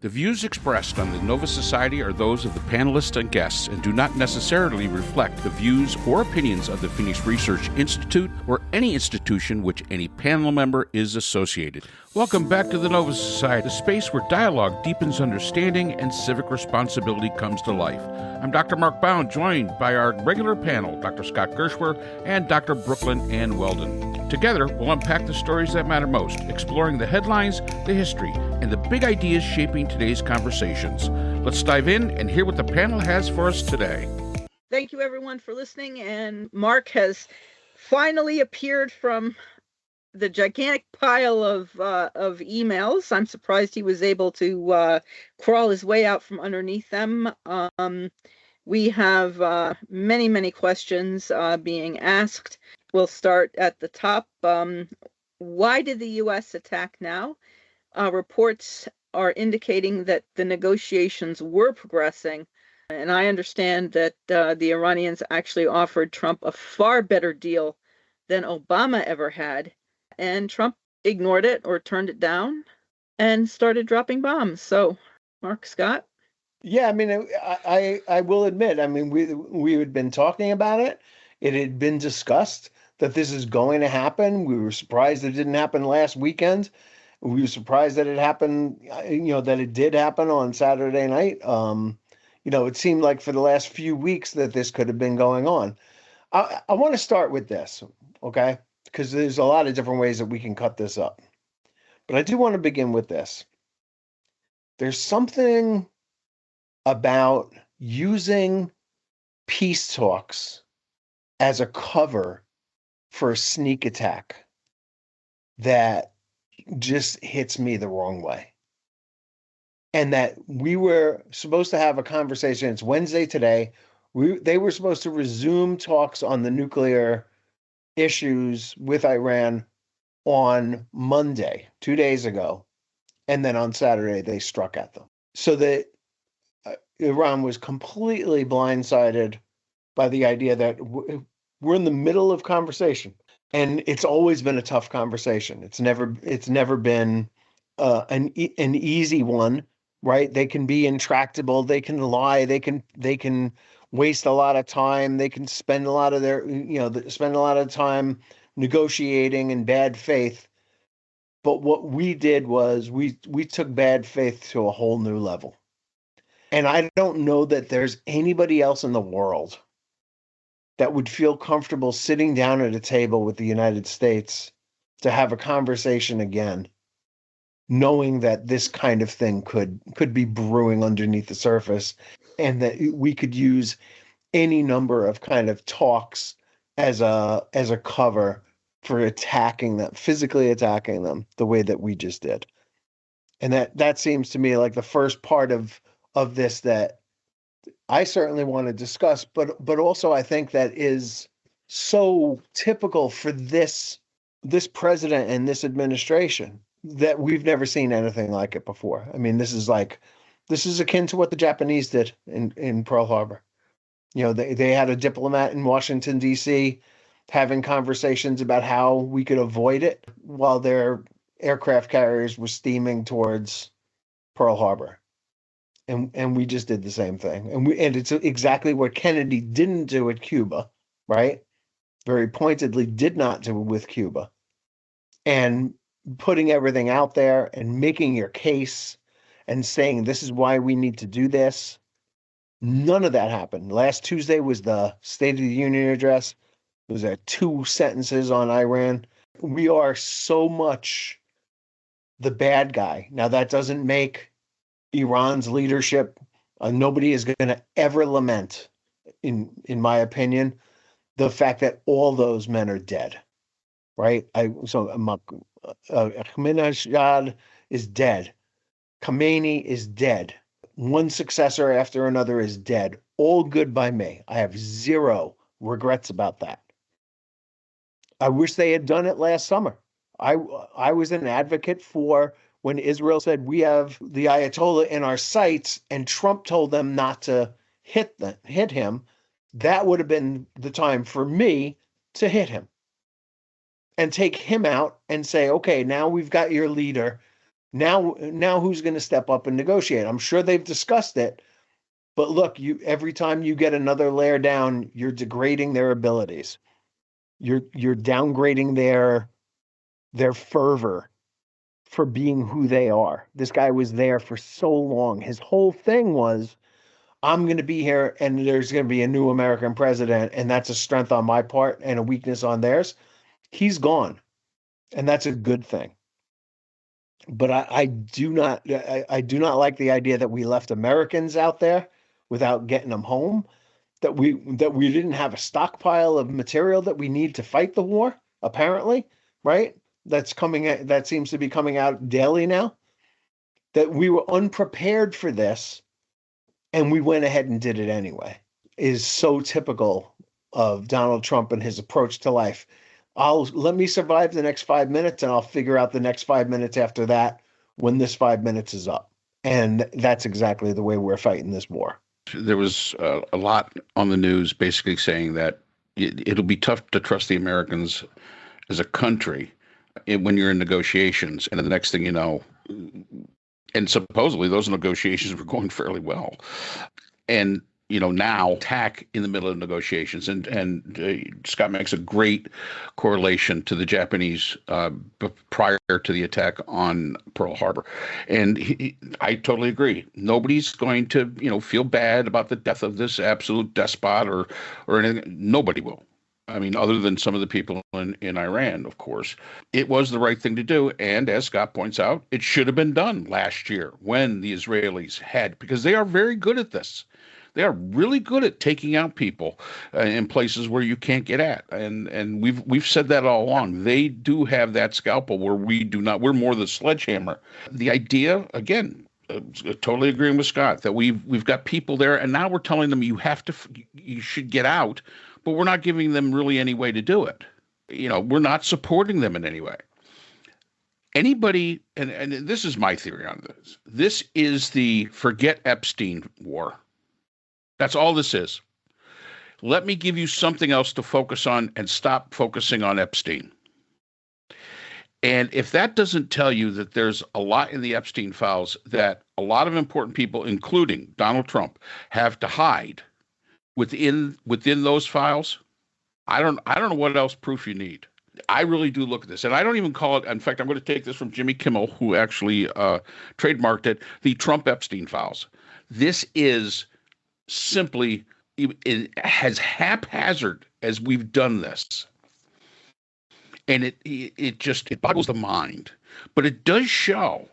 The views expressed on the Nova Society are those of the panelists and guests and do not necessarily reflect the views or opinions of the Phoenix Research Institute or any institution which any panel member is associated. Welcome back to the Nova Society, the space where dialogue deepens understanding and civic responsibility comes to life. I'm Dr. Mark Bound, joined by our regular panel, Dr. Scott Gershwer and Dr. Brooklyn Ann Weldon. Together, we'll unpack the stories that matter most, exploring the headlines, the history, and the big ideas shaping today's conversations. Let's dive in and hear what the panel has for us today. Thank you, everyone, for listening. And Mark has finally appeared from the gigantic pile of emails. I'm surprised he was able to crawl his way out from underneath them. We have many questions being asked. We'll start at the top. Why did the U.S. attack now? Reports are indicating that the negotiations were progressing, and I understand that the Iranians actually offered Trump a far better deal than Obama ever had, and Trump ignored it or turned it down and started dropping bombs. So, Mark, Scott? Yeah, I mean, I will admit, I mean, we had been talking about it. It had been discussed that this is going to happen. We were surprised it didn't happen last weekend. We were surprised that it happened, that it did happen on Saturday night. It seemed like for the last few weeks that this could have been going on. I want to start with this, okay? Because there's a lot of different ways that we can cut this up. But I do want to begin with this. There's something about using peace talks as a cover for a sneak attack that just hits me the wrong way. And that we were supposed to have a conversation. It's Wednesday today. They were supposed to resume talks on the nuclear issues with Iran on Monday, 2 days ago. And then on Saturday, they struck at them. So that Iran was completely blindsided by the idea that we're in the middle of conversation. And it's always been a tough conversation. It's never been an easy one, right? They can be intractable. They can lie. They can waste a lot of time. They can spend a lot of spend a lot of time negotiating in bad faith. But what we did was we took bad faith to a whole new level. And I don't know that there's anybody else in the world that would feel comfortable sitting down at a table with the United States to have a conversation again, knowing that this kind of thing could be brewing underneath the surface, and that we could use any number of kind of talks as a cover for attacking them, physically attacking them the way that we just did. And that seems to me like the first part of this that I certainly want to discuss, but also I think that is so typical for this president and this administration that we've never seen anything like it before. I mean, this is akin to what the Japanese did in Pearl Harbor. They had a diplomat in Washington, D.C. having conversations about how we could avoid it while their aircraft carriers were steaming towards Pearl Harbor. And we just did the same thing. And it's exactly what Kennedy didn't do at Cuba, right? Very pointedly did not do with Cuba. And putting everything out there and making your case and saying this is why we need to do this. None of that happened. Last Tuesday was the State of the Union address. It was 2 sentences on Iran. We are so much the bad guy. Now, that doesn't make Iran's leadership, nobody is going to ever lament, in my opinion, the fact that all those men are dead, right? Ahmadinejad is dead. Khamenei is dead. One successor after another is dead. All good by me. I have zero regrets about that. I wish they had done it last summer. I was an advocate for when Israel said we have the Ayatollah in our sights and Trump told them not to hit him. That would have been the time for me to hit him and take him out and say, okay, now we've got your leader. Now who's going to step up and negotiate? I'm sure they've discussed it, but look, every time you get another layer down, you're degrading their abilities. You're downgrading their fervor for being who they are. This guy was there for so long. His whole thing was, I'm going to be here and there's going to be a new American president, and that's a strength on my part and a weakness on theirs. He's gone, and that's a good thing. But I do not like the idea that we left Americans out there without getting them home, that we didn't have a stockpile of material that we need to fight the war, apparently, right? That seems to be coming out daily now, that we were unprepared for this and we went ahead and did it anyway, is so typical of Donald Trump and his approach to life. Let me survive the next 5 minutes and I'll figure out the next 5 minutes after that when this 5 minutes is up. And that's exactly the way we're fighting this war. There was a lot on the news basically saying that it'll be tough to trust the Americans as a country when you're in negotiations. And the next thing you know, and supposedly those negotiations were going fairly well. And now attack in the middle of negotiations, and Scott makes a great correlation to the Japanese prior to the attack on Pearl Harbor, and I totally agree. Nobody's going to feel bad about the death of this absolute despot or anything. Nobody will. I mean, other than some of the people in Iran, of course. It was the right thing to do, and as Scott points out, it should have been done last year when the Israelis had, because they are very good at this. They are really good at taking out people in places where you can't get at, and we've said that all along. They do have that scalpel where we do not. We're more the sledgehammer. The idea, again, totally agreeing with Scott, that we've got people there, and now we're telling them you should get out, but we're not giving them really any way to do it. We're not supporting them in any way. Anybody, and this is my theory on this. This is the forget Epstein war. That's all this is. Let me give you something else to focus on and stop focusing on Epstein. And if that doesn't tell you that there's a lot in the Epstein files that a lot of important people, including Donald Trump, have to hide within those files, I don't know what else proof you need. I really do look at this, and I don't even call it. In fact, I'm going to take this from Jimmy Kimmel, who actually trademarked it, the Trump Epstein files. This is simply, as haphazard as we've done this, and it boggles the mind, but it does show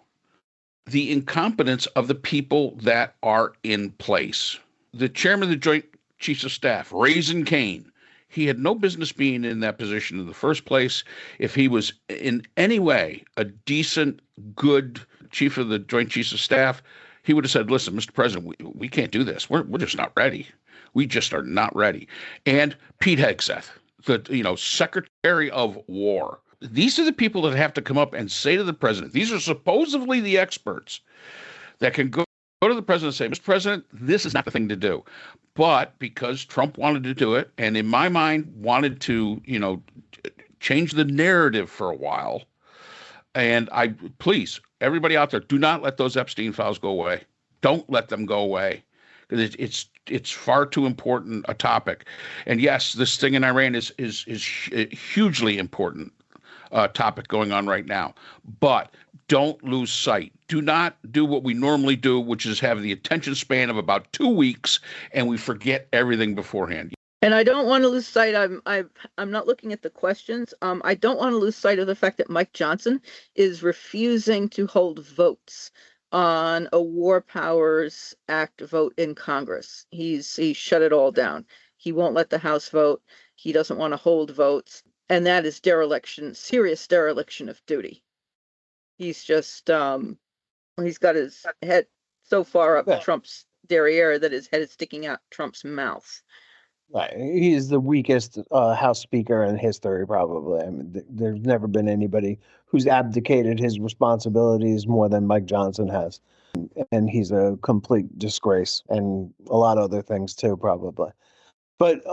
the incompetence of the people that are in place. The chairman of the Joint Chiefs of Staff, Raisin Cain, he had no business being in that position in the first place. If he was in any way a decent, good chief of the Joint Chiefs of Staff, he would have said, listen, Mr. President, we can't do this. We're just not ready. We just are not ready. And Pete Hegseth, the Secretary of War. These are the people that have to come up and say to the president, these are supposedly the experts that can go to the president and say, Mr. President, this is not the thing to do. But because Trump wanted to do it, and in my mind wanted to, change the narrative for a while, and please, everybody out there, do not let those Epstein files go away. Don't let them go away, because it's far too important a topic. And yes, this thing in Iran is a hugely important topic going on right now. But don't lose sight. Do not do what we normally do, which is have the attention span of about 2 weeks, and we forget everything beforehand. And I don't want to lose sight. I'm not looking at the questions. I don't want to lose sight of the fact that Mike Johnson is refusing to hold votes on a War Powers Act vote in Congress. He's shut it all down. He won't let the House vote. He doesn't want to hold votes, and that is dereliction, serious dereliction of duty. He's just he's got his head so far up Trump's derriere that his head is sticking out Trump's mouth. Right. He's the weakest House Speaker in history, probably. I mean, there's never been anybody who's abdicated his responsibilities more than Mike Johnson has. And he's a complete disgrace, and a lot of other things too, probably. But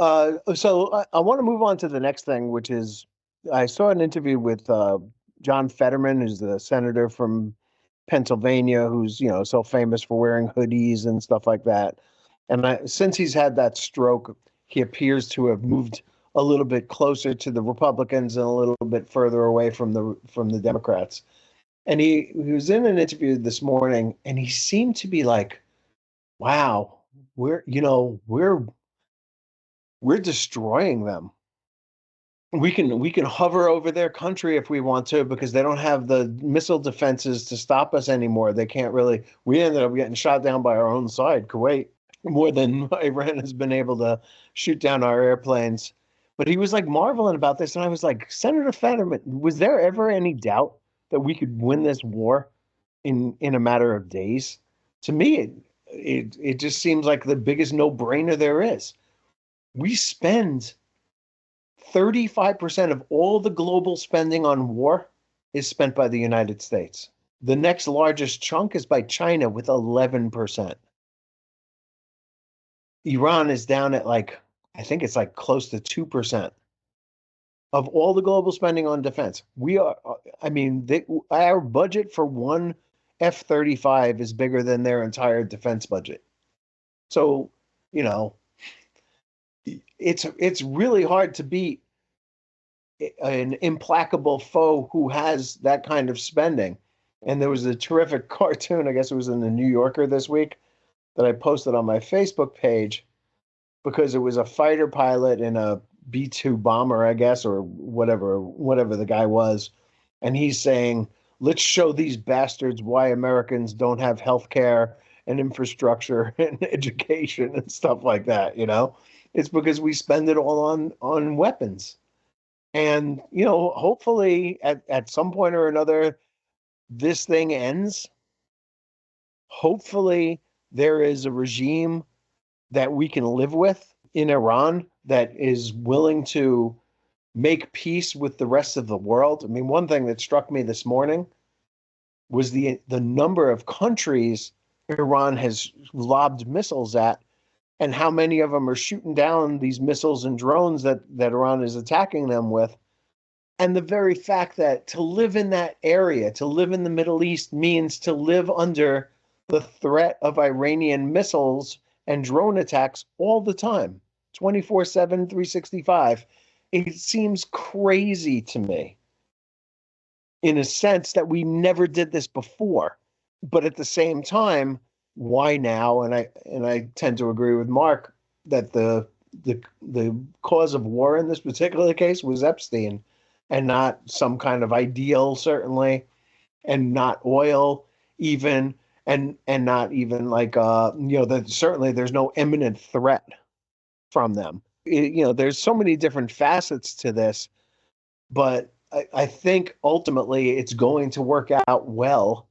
so I want to move on to the next thing, which is I saw an interview with John Fetterman, who's the senator from Pennsylvania, who's, so famous for wearing hoodies and stuff like that. And since he's had that stroke, he appears to have moved a little bit closer to the Republicans and a little bit further away from the Democrats. And he was in an interview this morning, and he seemed to be like, "Wow, we're destroying them. We can hover over their country if we want to because they don't have the missile defenses to stop us anymore. They can't really. We ended up getting shot down by our own side, Kuwait, more than Iran has been able to shoot down our airplanes." But he was like marveling about this, and I was like, Senator Fetterman, was there ever any doubt that we could win this war in a matter of days? To me, it just seems like the biggest no-brainer there is. We spend 35% of all the global spending on war is spent by the United States. The next largest chunk is by China with 11%. Iran is down at I think it's close to 2% of all the global spending on defense. Our budget for one F-35 is bigger than their entire defense budget. So, it's really hard to beat an implacable foe who has that kind of spending. And there was a terrific cartoon, I guess it was in the New Yorker this week, that I posted on my Facebook page because it was a fighter pilot in a B-2 bomber, I guess, or whatever the guy was. And he's saying, let's show these bastards why Americans don't have health care and infrastructure and education and stuff like that, It's because we spend it all on weapons. And, hopefully at some point or another, this thing ends. Hopefully there is a regime that we can live with in Iran that is willing to make peace with the rest of the world. I mean, one thing that struck me this morning was the number of countries Iran has lobbed missiles at and how many of them are shooting down these missiles and drones that Iran is attacking them with. And the very fact that to live in that area, to live in the Middle East, means to live under the threat of Iranian missiles and drone attacks all the time, 24/7, 365. It seems crazy to me in a sense that we never did this before. But at the same time, why now? And I tend to agree with Mark that the cause of war in this particular case was Epstein and not some kind of ideal, certainly, and not oil even, and not even that certainly there's no imminent threat from them. There's so many different facets to this, but I think ultimately it's going to work out well.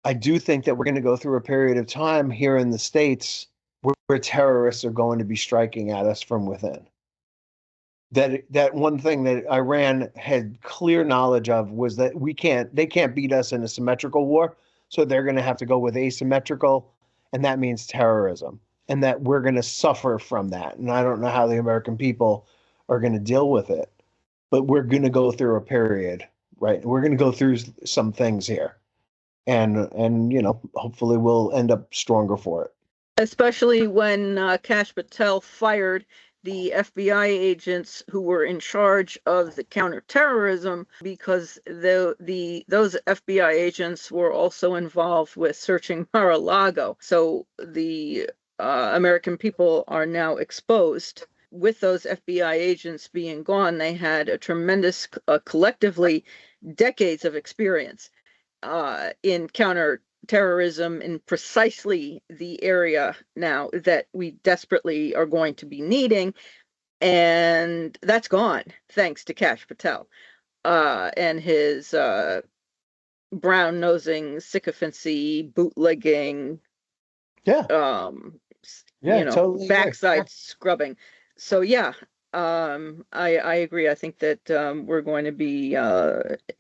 I do think that we're going to go through a period of time here in the States where terrorists are going to be striking at us from within. That one thing that Iran had clear knowledge of was that they can't beat us in a symmetrical war, so they're going to have to go with asymmetrical, and that means terrorism, and that we're going to suffer from that. And I don't know how the American people are going to deal with it, but we're going to go through a period, right? We're going to go through some things here, and hopefully we'll end up stronger for it. Especially when Kash Patel fired the FBI agents who were in charge of the counterterrorism, because those FBI agents were also involved with searching Mar-a-Lago. So the American people are now exposed. With those FBI agents being gone, they had a tremendous, collectively, decades of experience in counterterrorism in precisely the area now that we desperately are going to be needing, and that's gone thanks to Kash Patel and his brown-nosing, sycophancy, bootlegging, totally backside scrubbing. So I agree. I think that we're going to be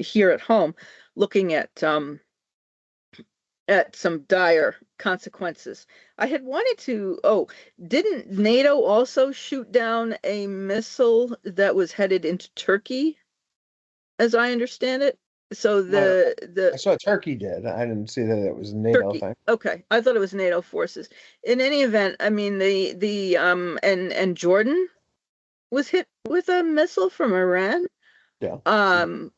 here at home looking at some dire consequences. I had wanted to, didn't NATO also shoot down a missile that was headed into Turkey, as I understand it? So I saw Turkey did. I didn't see that it was a NATO Turkey. thing. Okay, I thought it was NATO forces. In any event, I mean and Jordan was hit with a missile from Iran. Yeah. And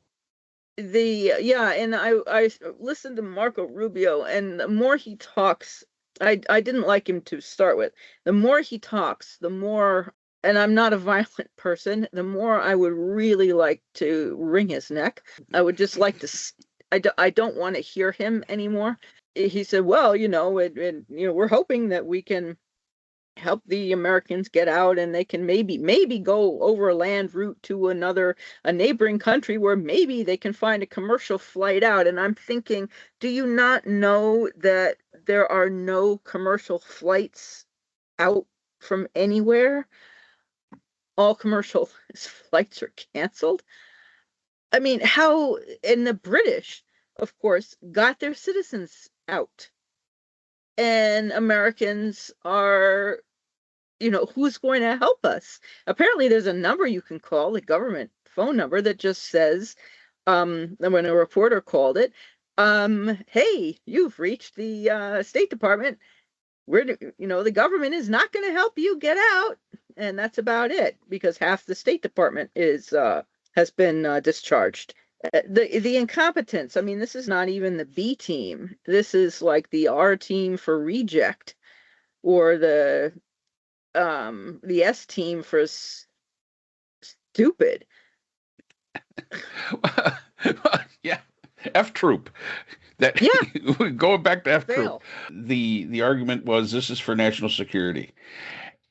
I listened to Marco Rubio, and the more he talks, I didn't like him to start with. The more he talks, the more, and I'm not a violent person, the more I would really like to wring his neck. I would just like to. I don't want to hear him anymore. He said, "Well, we're hoping that we can help the Americans get out, and they can maybe go over a land route to a neighboring country where maybe they can find a commercial flight out." And I'm thinking, do you not know that there are no commercial flights out from anywhere? All commercial flights are canceled. I mean, and the British, of course, got their citizens out. And Americans are, who's going to help us? Apparently, there's a number you can call, the government phone number, that just says, when a reporter called it, hey, you've reached the State Department. The government is not going to help you get out. And that's about it, because half the State Department has been discharged. The incompetence. I mean, this is not even the B team. This is like the R team for reject, or the S team for stupid. Yeah, F troop. Going back to F troop. The argument was, this is for national security.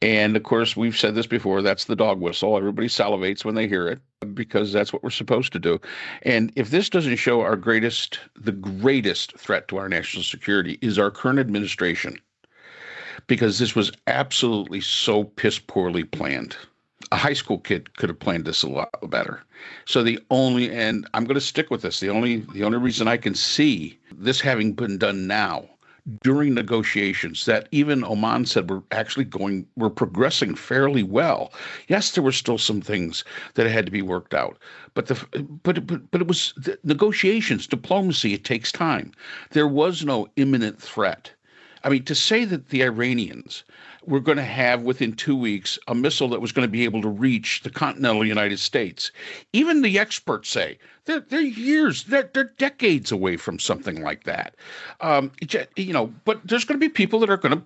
And of course, we've said this before, that's the dog whistle. Everybody salivates when they hear it, because that's what we're supposed to do. And if this doesn't show the greatest threat to our national security is our current administration, because this was absolutely so piss poorly planned. A high school kid could have planned this a lot better. So and I'm going to stick with this, the only reason I can see this having been done now, during negotiations that even Oman said we're progressing fairly well. Yes, there were still some things that had to be worked out, but it was the negotiations, diplomacy. It takes time. There was no imminent threat. I mean, to say that the Iranians were going to have within 2 weeks a missile that was going to be able to reach the continental United States, even the experts say they're decades away from something like that. But there's going to be people that are going to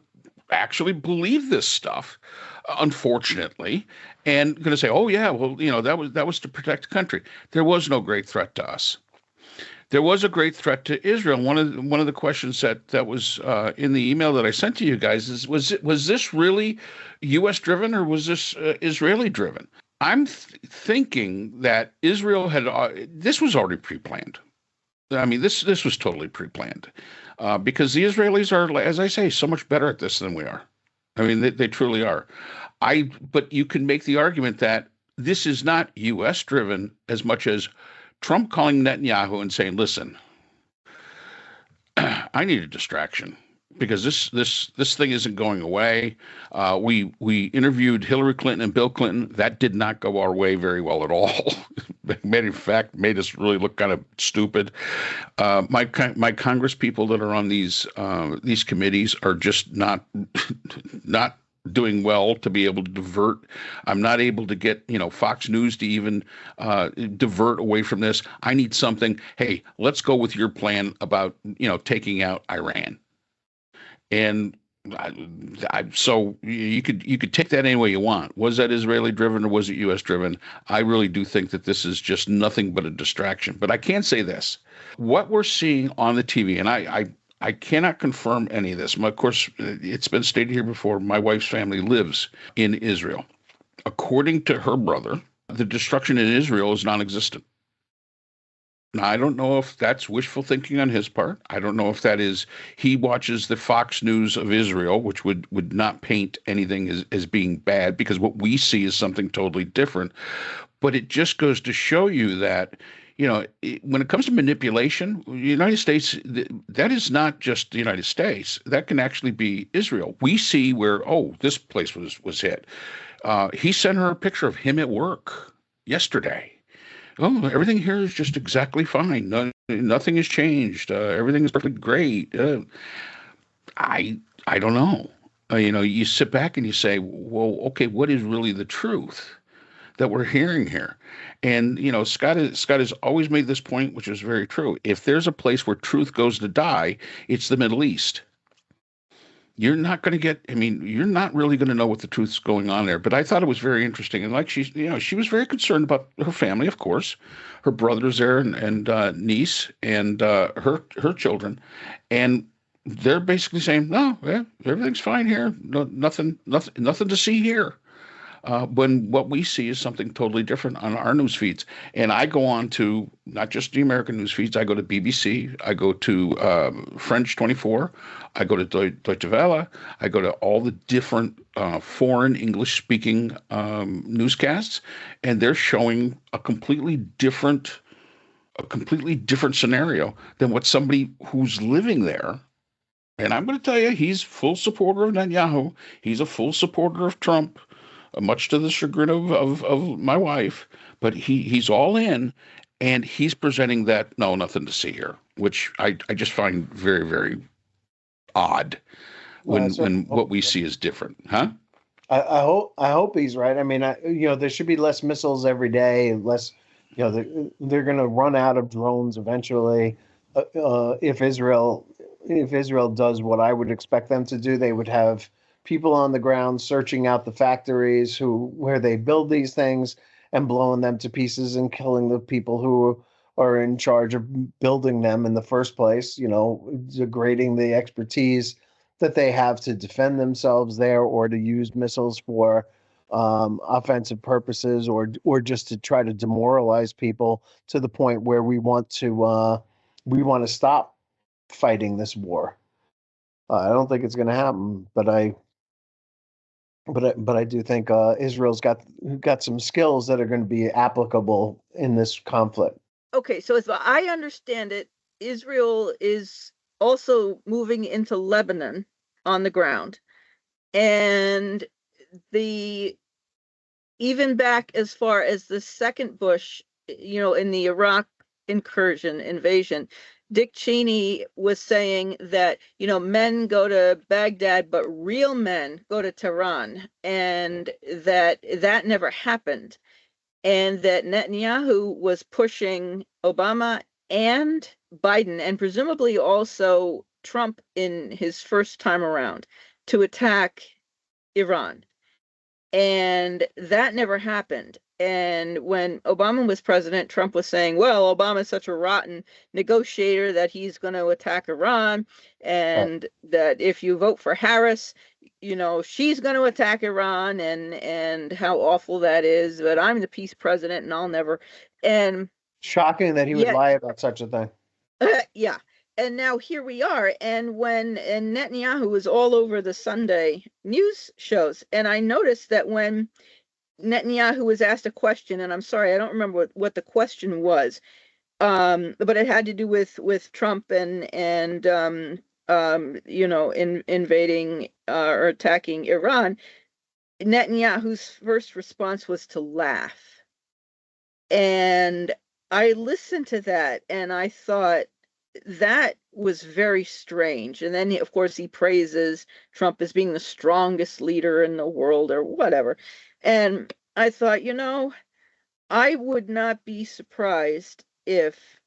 actually believe this stuff, unfortunately, and going to say, "Oh yeah, well, that was to protect the country." There was no great threat to us. There was a great threat to Israel. One of the questions that was in the email that I sent to you guys is, was this really U.S. driven, or was this Israeli driven? I'm thinking that Israel this was already pre-planned. I mean, this was totally pre-planned, because the Israelis are, as I say, so much better at this than we are. I mean, they truly are. But you can make the argument that this is not U.S. driven as much as Trump calling Netanyahu and saying, "Listen, I need a distraction, because this thing isn't going away." We interviewed Hillary Clinton and Bill Clinton. That did not go our way very well at all. In fact, made us really look kind of stupid. My Congress people that are on these committees are just not doing well to be able to divert. I'm not able to get Fox News to even divert away from this. I need something. Hey, let's go with your plan about taking out Iran. And so you could take that any way you want. Was that Israeli driven or was it U.S. driven? I really do think that this is just nothing but a distraction. But I can say this: what we're seeing on the TV, and I cannot confirm any of this. Of course, it's been stated here before, my wife's family lives in Israel. According to her brother, the destruction in Israel is non-existent. Now, I don't know if that's wishful thinking on his part. I don't know if that is, he watches the Fox News of Israel, which would not paint anything as being bad, because what we see is something totally different. But it just goes to show you that, when it comes to manipulation, the United States, that is not just the United States. That can actually be Israel. We see where, this place was hit. He sent her a picture of him at work yesterday. oh, everything here is just exactly fine. Nothing has changed. Everything is perfectly great. I I don't know. You sit back and you say, well, okay, what is really the truth that we're hearing here? And Scott has always made this point, which is very true. If there's a place where truth goes to die, it's the Middle East. You're not going to get, I mean, you're not really going to know what the truth's going on there. But I thought it was very interesting. And like she was very concerned about her family, of course, her brothers there and niece and her children. And they're basically saying, no, yeah, everything's fine here. No, nothing to see here, when what we see is something totally different on our news feeds. And I go on to not just the American news feeds. I go to BBC. I go to French 24. I go to Deutsche Welle. I go to all the different foreign English-speaking newscasts, and they're showing a completely different scenario than what somebody who's living there. And I'm going to tell you, he's full supporter of Netanyahu. He's a full supporter of Trump, much to the chagrin of my wife, but he's all in, and he's presenting that no, nothing to see here, which I just find very, very odd Well, I when certainly what hope we so. see is different, huh? I hope he's right. I mean, there should be less missiles every day, less. They're going to run out of drones eventually. If Israel does what I would expect them to do, they would have people on the ground searching out the factories where they build these things and blowing them to pieces and killing the people who are in charge of building them in the first place. Degrading the expertise that they have to defend themselves there or to use missiles for offensive purposes or just to try to demoralize people to the point where we want to stop fighting this war. I don't think it's going to happen, but I do think Israel's got some skills that are going to be applicable in this conflict. Okay, so as I understand it, Israel is also moving into Lebanon on the ground. And the even back as far as the second Bush, in the Iraq invasion, Dick Cheney was saying that, men go to Baghdad, but real men go to Tehran, and that never happened. And that Netanyahu was pushing Obama and Biden, and presumably also Trump in his first time around, to attack Iran. And that never happened. And when Obama was president, Trump was saying, well, Obama's such a rotten negotiator that he's going to attack Iran, Right. and that if you vote for Harris, she's going to attack Iran, and how awful that is. But I'm the peace president, and I'll never. And Shocking that he would yet, lie about such a thing. yeah. And now here we are. And Netanyahu was all over the Sunday news shows. And I noticed that when Netanyahu was asked a question, and I'm sorry, I don't remember what the question was, but it had to do with Trump and invading or attacking Iran. Netanyahu's first response was to laugh. And I listened to that and I thought that was very strange. And then, of course, he praises Trump as being the strongest leader in the world or whatever. And I thought, I would not be surprised if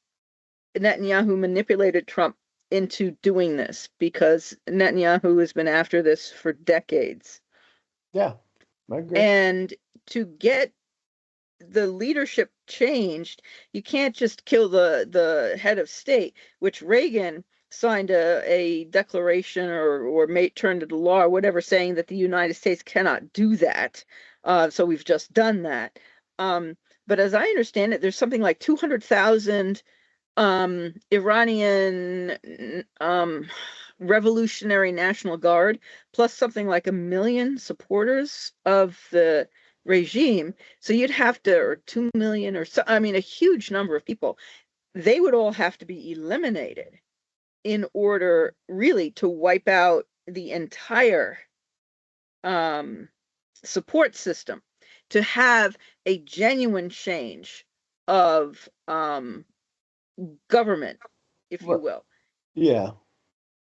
Netanyahu manipulated Trump into doing this, because Netanyahu has been after this for decades. Yeah, I agree. And to get the leadership changed, you can't just kill the head of state, which Reagan signed a declaration or turned into law or whatever, saying that the United States cannot do that. So we've just done that. But as I understand it, there's something like 200,000 Iranian Revolutionary National Guard, plus something like 1 million supporters of the regime. So you'd have to, or 2 million, or so, I mean, a huge number of people. They would all have to be eliminated in order really to wipe out the entire support system, to have a genuine change of government, if you Well, will. yeah.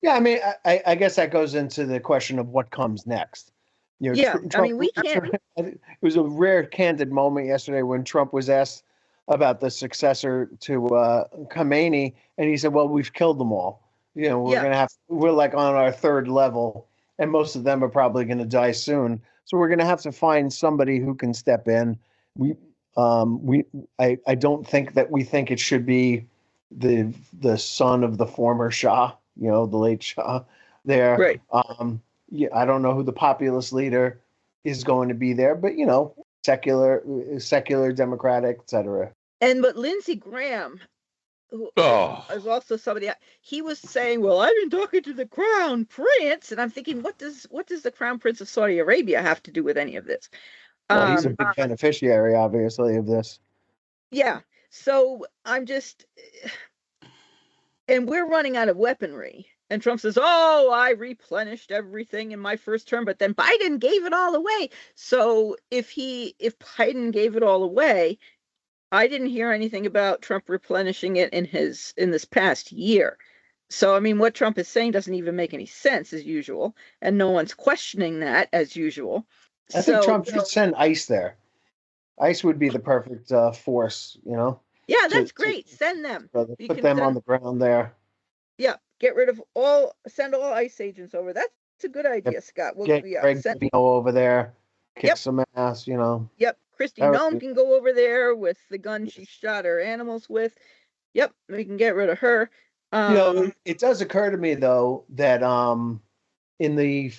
Yeah, I mean, I guess that goes into the question of what comes next. Yeah, I Trump. mean, we can't. It was a rare, candid moment yesterday when Trump was asked about the successor to Khamenei, and he said, "Well, we've killed them all. Yeah, we're like on our third level, and most of them are probably going to die soon. So we're going to have to find somebody who can step in. We, we, I don't think that we think it should be the son of the former Shah, the late Shah there. right. Yeah, I don't know who the populist leader is going to be there, but secular, democratic, etc. But Lindsey Graham, who Oh, is also somebody, he was saying, "Well, I've been talking to the Crown Prince," and I'm thinking, what does the Crown Prince of Saudi Arabia have to do with any of this? Well, he's a Um, big beneficiary, obviously, of this. yeah. So I'm just, and we're running out of weaponry. And Trump says, "Oh, I replenished everything in my first term," but then Biden gave it all away. So if Biden gave it all away, I didn't hear anything about Trump replenishing it in this past year. So I mean, what Trump is saying doesn't even make any sense as usual, and no one's questioning that as usual. I think So Trump should send ICE there. ICE would be the perfect force, yeah, to that's great. Send them. You put can them on send, the ground there. yeah, send all ICE agents over. That's a good idea, Scott. Well, Get yeah, Greg send. Vino over there, kick Yep, some ass. yep. Christy That would Nome be- can go over there with the gun she shot her animals with. Yep, we can get rid of her. it does occur to me though that in the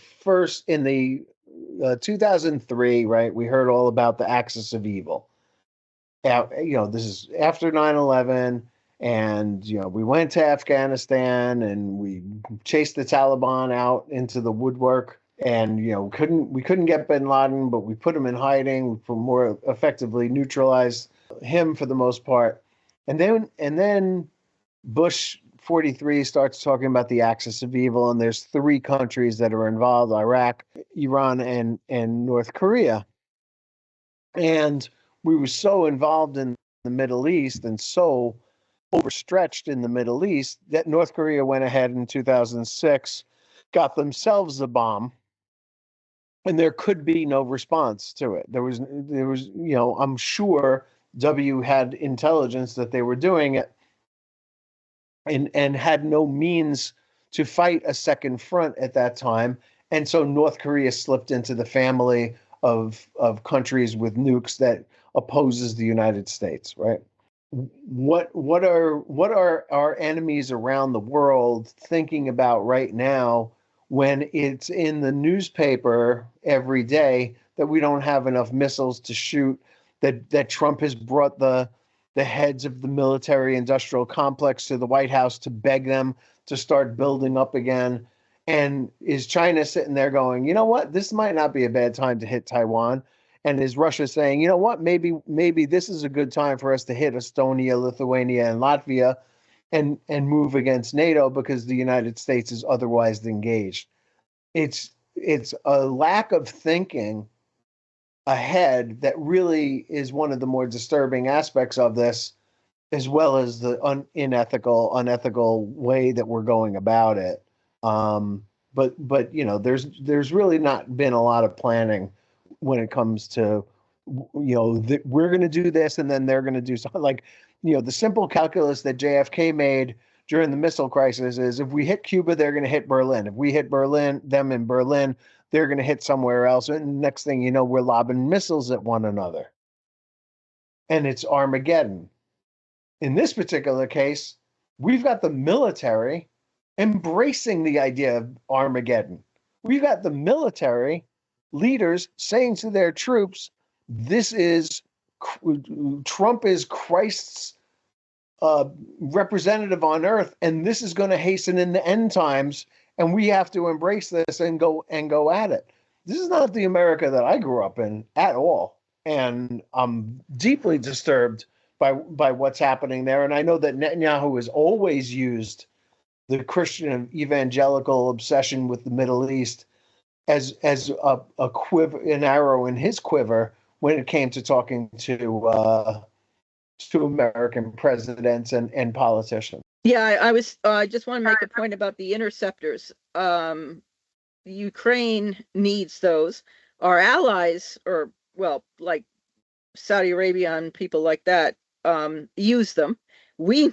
2003, right, we heard all about the axis of evil. This is after 9/11, and we went to Afghanistan and we chased the Taliban out into the woodwork, and we couldn't get bin Laden, but we put him in hiding for more effectively neutralize him for the most part. And then Bush 43 starts talking about the axis of evil, and there's three countries that are involved: Iraq, Iran, and North Korea. And we were so involved in the Middle East and so overstretched in the Middle East that North Korea went ahead in 2006, got themselves a bomb, and there could be no response to it. I'm sure W had intelligence that they were doing it, and had no means to fight a second front at that time. And so North Korea slipped into the family of countries with nukes that opposes the United States, right? What are our enemies around the world thinking about right now when it's in the newspaper every day that we don't have enough missiles to shoot, that Trump has brought the heads of the military industrial complex to the White House to beg them to start building up again? And is China sitting there going, you know what, this might not be a bad time to hit Taiwan? And is Russia saying, you know what, maybe this is a good time for us to hit Estonia, Lithuania, and Latvia and move against NATO because the United States is otherwise engaged? It's a lack of thinking ahead that really is one of the more disturbing aspects of this, as well as the unethical way that we're going about it. But there's really not been a lot of planning when it comes to we're going to do this and then they're going to do something. Like the simple calculus that JFK made during the missile crisis is, if we hit Cuba, they're going to hit Berlin. If we hit them in Berlin, they're going to hit somewhere else. And next thing you know, we're lobbing missiles at one another. And it's Armageddon. In this particular case, we've got the military embracing the idea of Armageddon. We've got the military leaders saying to their troops, Trump is Christ's representative on earth, and this is going to hasten in the end times, and we have to embrace this and go at it. This is not the America that I grew up in at all, and I'm deeply disturbed by what's happening there. And I know that Netanyahu has always used the Christian evangelical obsession with the Middle East as a quiver, an arrow in his quiver when it came to talking to American presidents and politicians. Yeah, I just want to make a point about the interceptors. Ukraine needs those. Our allies, or well, like Saudi Arabia and people like that, use them. We're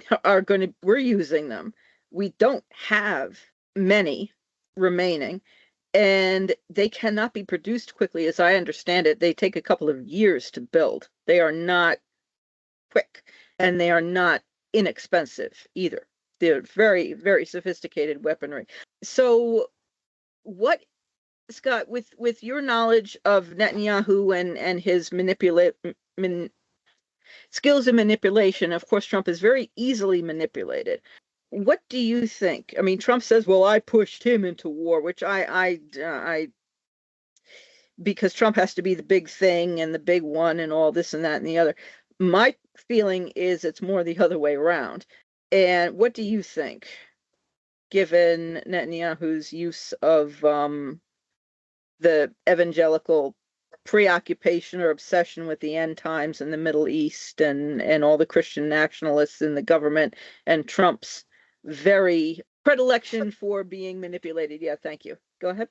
using them. We don't have many remaining, and they cannot be produced quickly. As I understand it, they take a couple of years to build. They are not quick, and they are not inexpensive either. They're very, very sophisticated weaponry. So what, Scott, with your knowledge of Netanyahu and his skills in manipulation, of course, Trump is very easily manipulated. What do you think? I mean, Trump says, "Well, I pushed him into war," which I because Trump has to be the big thing and the big one and all this and that and the other. My feeling is it's more the other way around. And what do you think, given Netanyahu's use of the evangelical preoccupation or obsession with the end times in the Middle East and all the Christian nationalists in the government, and Trump's very predilection for being manipulated? Yeah, thank you. Go ahead.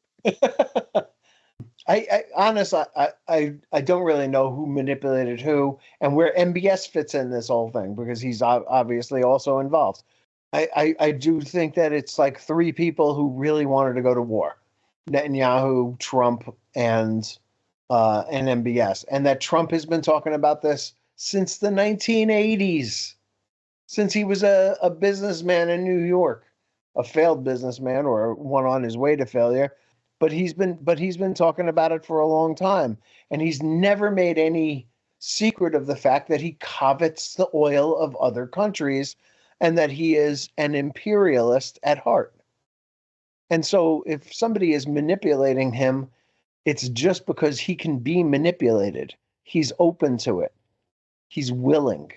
I don't really know who manipulated who and where MBS fits in this whole thing, because he's obviously also involved. I do think that it's like three people who really wanted to go to war: Netanyahu, Trump, and MBS, and that Trump has been talking about this since the 1980s, since he was a businessman in New York, a failed businessman or one on his way to failure. But he's been talking about it for a long time, and he's never made any secret of the fact that he covets the oil of other countries and that he is an imperialist at heart. And so if somebody is manipulating him, it's just because he can be manipulated. He's open to it. He's willing.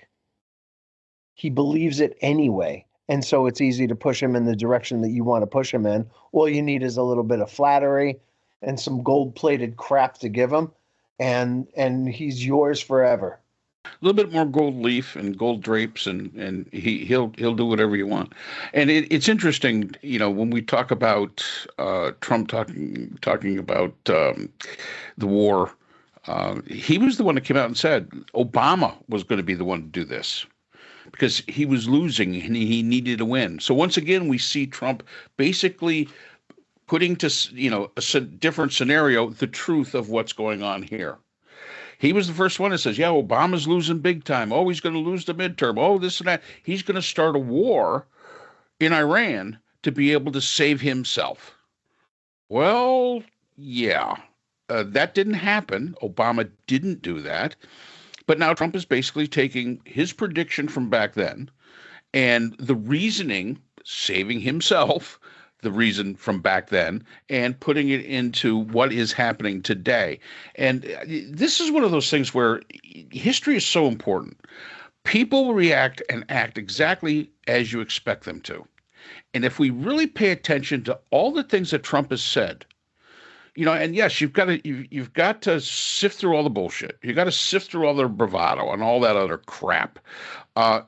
He believes it anyway. And so it's easy to push him in the direction that you want to push him in. All you need is a little bit of flattery and some gold-plated crap to give him, and he's yours forever. A little bit more gold leaf and gold drapes, and he'll do whatever you want. And it's interesting, when we talk about Trump talking about the war. He was the one that came out and said Obama was going to be the one to do this, because he was losing and he needed to win. So once again, we see Trump basically putting to, a different scenario, the truth of what's going on here. He was the first one that says, yeah, Obama's losing big time. Oh, he's going to lose the midterm. Oh, this and that. He's going to start a war in Iran to be able to save himself. Well, yeah, that didn't happen. Obama didn't do that. But now Trump is basically taking his prediction from back then and the reasoning, saving himself, the reason from back then, and putting it into what is happening today. And this is one of those things where history is so important. People react and act exactly as you expect them to. And if we really pay attention to all the things that Trump has said, and yes, you've got to sift through all the bullshit. You got to sift through all the bravado and all that other crap.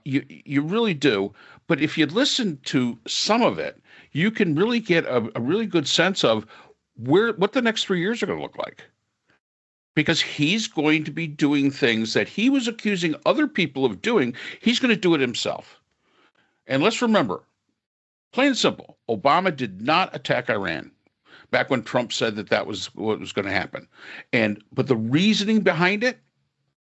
You really do. But if you listen to some of it, you can really get a really good sense of what the next 3 years are going to look like. Because he's going to be doing things that he was accusing other people of doing. He's going to do it himself. And let's remember, plain and simple, Obama did not attack Iran back when Trump said that was what was going to happen. But the reasoning behind it,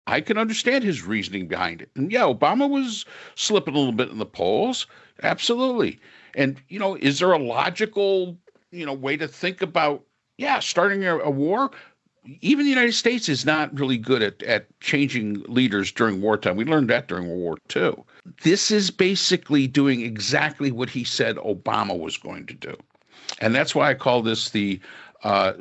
I can understand his reasoning behind it. And yeah, Obama was slipping a little bit in the polls. Absolutely. And, is there a logical, way to think about, starting a war? Even the United States is not really good at changing leaders during wartime. We learned that during World War II. This is basically doing exactly what he said Obama was going to do. And that's why I call this the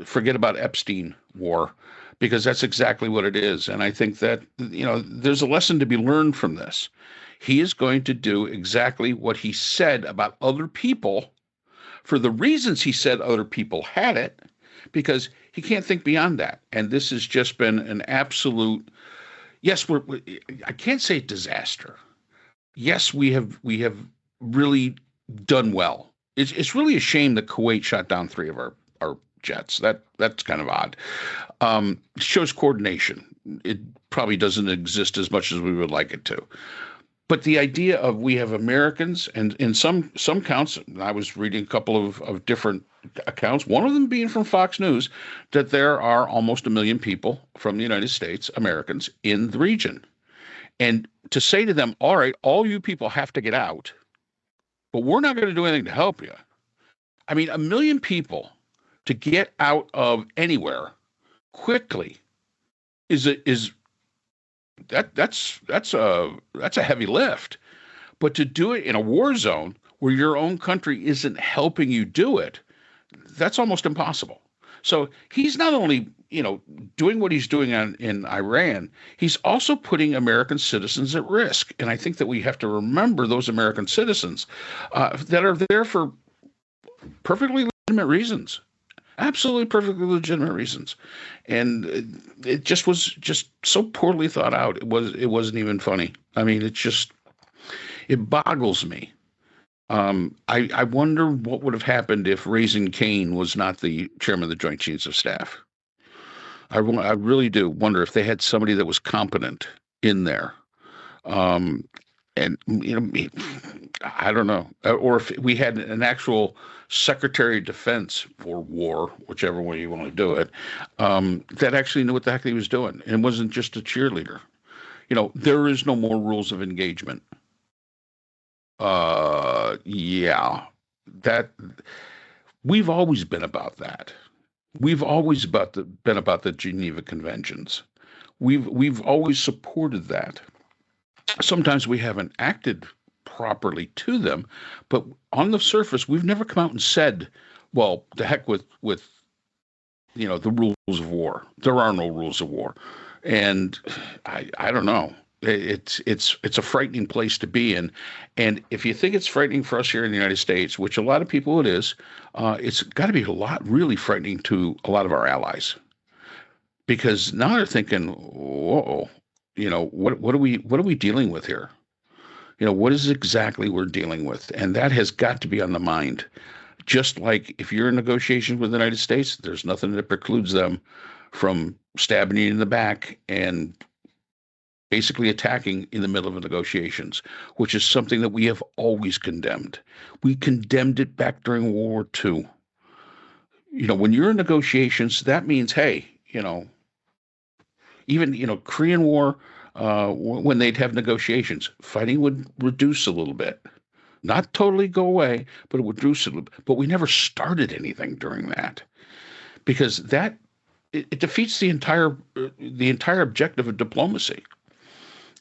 forget about Epstein war, because that's exactly what it is. And I think that, there's a lesson to be learned from this. He is going to do exactly what he said about other people for the reasons he said other people had it, because he can't think beyond that. And this has just been an absolute, yes, I can't say disaster. Yes, we have really done well. It's really a shame that Kuwait shot down three of our jets. That's kind of odd. Shows coordination. It probably doesn't exist as much as we would like it to. But the idea of we have Americans, and in some counts, I was reading a couple of different accounts, one of them being from Fox News, that there are almost 1 million people from the United States, Americans, in the region. And to say to them, all right, all you people have to get out, but we're not going to do anything to help you. I mean, 1 million people to get out of anywhere quickly is that's a heavy lift. But to do it in a war zone where your own country isn't helping you do it, that's almost impossible. So he's not only, doing what he's doing in Iran, he's also putting American citizens at risk. And I think that we have to remember those American citizens that are there for perfectly legitimate reasons. Absolutely perfectly legitimate reasons. And it just was just so poorly thought out. It wasn't even funny. I mean, it boggles me. I wonder what would have happened if Raising Cane was not the chairman of the Joint Chiefs of Staff. I really do wonder if they had somebody that was competent in there. And I don't know, or if we had an actual Secretary of Defense for war, whichever way you want to do it, that actually knew what the heck he was doing and wasn't just a cheerleader. There is no more rules of engagement. Yeah, that we've always been about that. We've always been about the Geneva Conventions. We've always supported that. Sometimes we haven't acted properly to them, but on the surface, we've never come out and said, "Well, the heck with the rules of war. There are no rules of war," and I don't know. It's a frightening place to be in, and if you think it's frightening for us here in the United States, which a lot of people it is, it's got to be a lot really frightening to a lot of our allies, because now they're thinking, "Whoa, what are we dealing with here? What is exactly we're dealing with?" And that has got to be on the mind. Just like if you're in negotiations with the United States, there's nothing that precludes them from stabbing you in the back and basically attacking in the middle of the negotiations, which is something that we have always condemned. We condemned it back during World War II. When you're in negotiations, that means, hey, even, Korean War, when they'd have negotiations, fighting would reduce a little bit. Not totally go away, but it would reduce a little bit. But we never started anything during that, because it defeats the entire objective of diplomacy.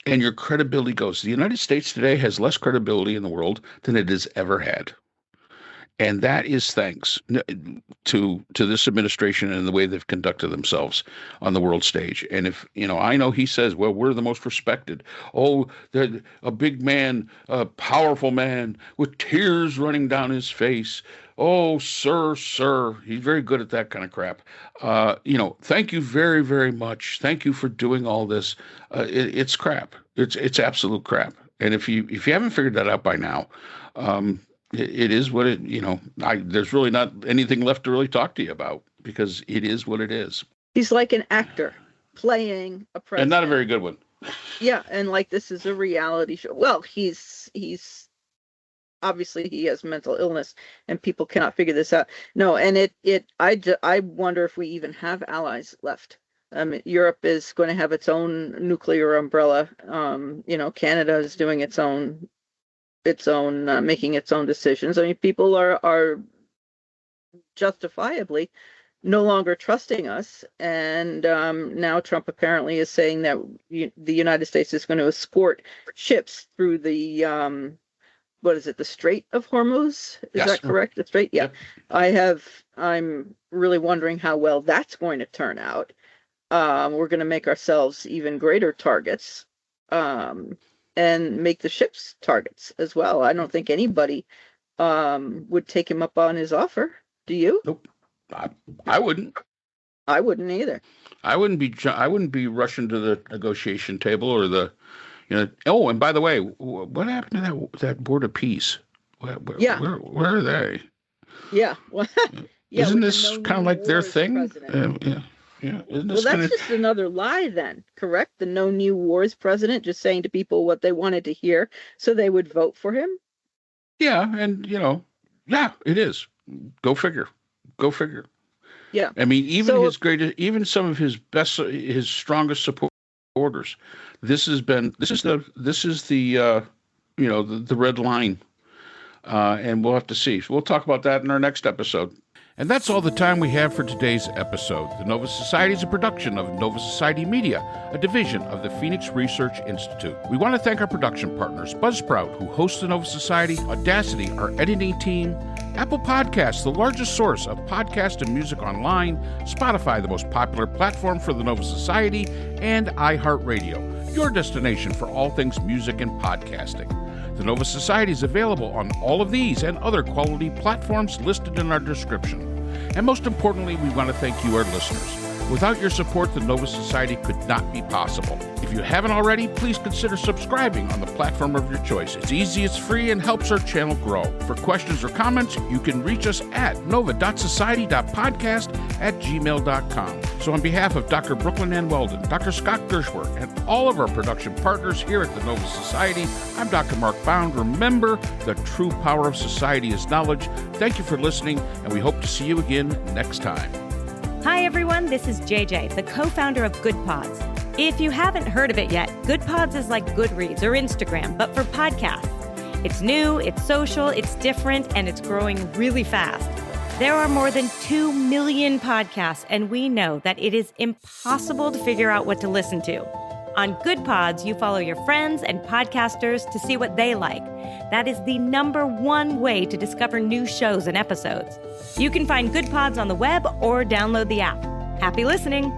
And your credibility goes. The United States today has less credibility in the world than it has ever had. And that is thanks to this administration and the way they've conducted themselves on the world stage. And if, I know he says, well, we're the most respected. Oh, a big man, a powerful man with tears running down his face. Oh, sir. He's very good at that kind of crap. Thank you very, very much. Thank you for doing all this. It's crap. It's absolute crap. And if you haven't figured that out by now, it is what it, there's really not anything left to really talk to you about, because it is what it is. He's like an actor playing a president. And not a very good one. Yeah, and like this is a reality show. Well, he's obviously he has mental illness and people cannot figure this out. No, and I wonder if we even have allies left. Europe is going to have its own nuclear umbrella. Canada is doing its own making its own decisions. I mean, people are justifiably no longer trusting us, and now Trump apparently is saying that the United States is going to escort ships through the the Strait of Hormuz? Is Yes. that correct? The Strait? Yeah. Yep. I'm really wondering how well that's going to turn out. We're going to make ourselves even greater targets. And make the ships targets as well. I don't think anybody would take him up on his offer. Do you? Nope. I wouldn't. I wouldn't either. I wouldn't be rushing to the negotiation table or the, Oh, and by the way, what happened to that board of peace? Yeah. Where are they? Yeah. Well, yeah. Isn't with the this no kind of new like their wars thing? president. Yeah. Isn't Well, this that's kind of? just another lie then, correct? The no new wars president just saying to people what they wanted to hear so they would vote for him? Yeah, and yeah, it is. Go figure. Go figure. Yeah. I mean, So even some of his strongest supporters. This is the the red line, and we'll have to see. So we'll talk about that in our next episode. And that's all the time we have for today's episode. The Nova Society is a production of Nova Society Media, a division of the Phoenix Research Institute. We want to thank our production partners, Buzzsprout, who hosts the Nova Society, Audacity, our editing team, Apple Podcasts, the largest source of podcast and music online, Spotify, the most popular platform for the Nova Society, and iHeartRadio, your destination for all things music and podcasting. The Nova Society is available on all of these and other quality platforms listed in our description. And most importantly, we want to thank you, our listeners. Without your support, the Nova Society could not be possible. If you haven't already, please consider subscribing on the platform of your choice. It's easy, it's free, and helps our channel grow. For questions or comments, you can reach us at nova.society.podcast@gmail.com. So on behalf of Dr. Brooklyn Ann Weldon, Dr. Scott Gershworth, and all of our production partners here at the Nova Society, I'm Dr. Mark Bound. Remember, the true power of society is knowledge. Thank you for listening, and we hope to see you again next time. Hi, everyone. This is JJ, the co-founder of Good Pods. If you haven't heard of it yet, Good Pods is like Goodreads or Instagram, but for podcasts. It's new, it's social, it's different, and it's growing really fast. There are more than 2 million podcasts, and we know that it is impossible to figure out what to listen to. On Good Pods, you follow your friends and podcasters to see what they like. That is the #1 way to discover new shows and episodes. You can find Good Pods on the web or download the app. Happy listening!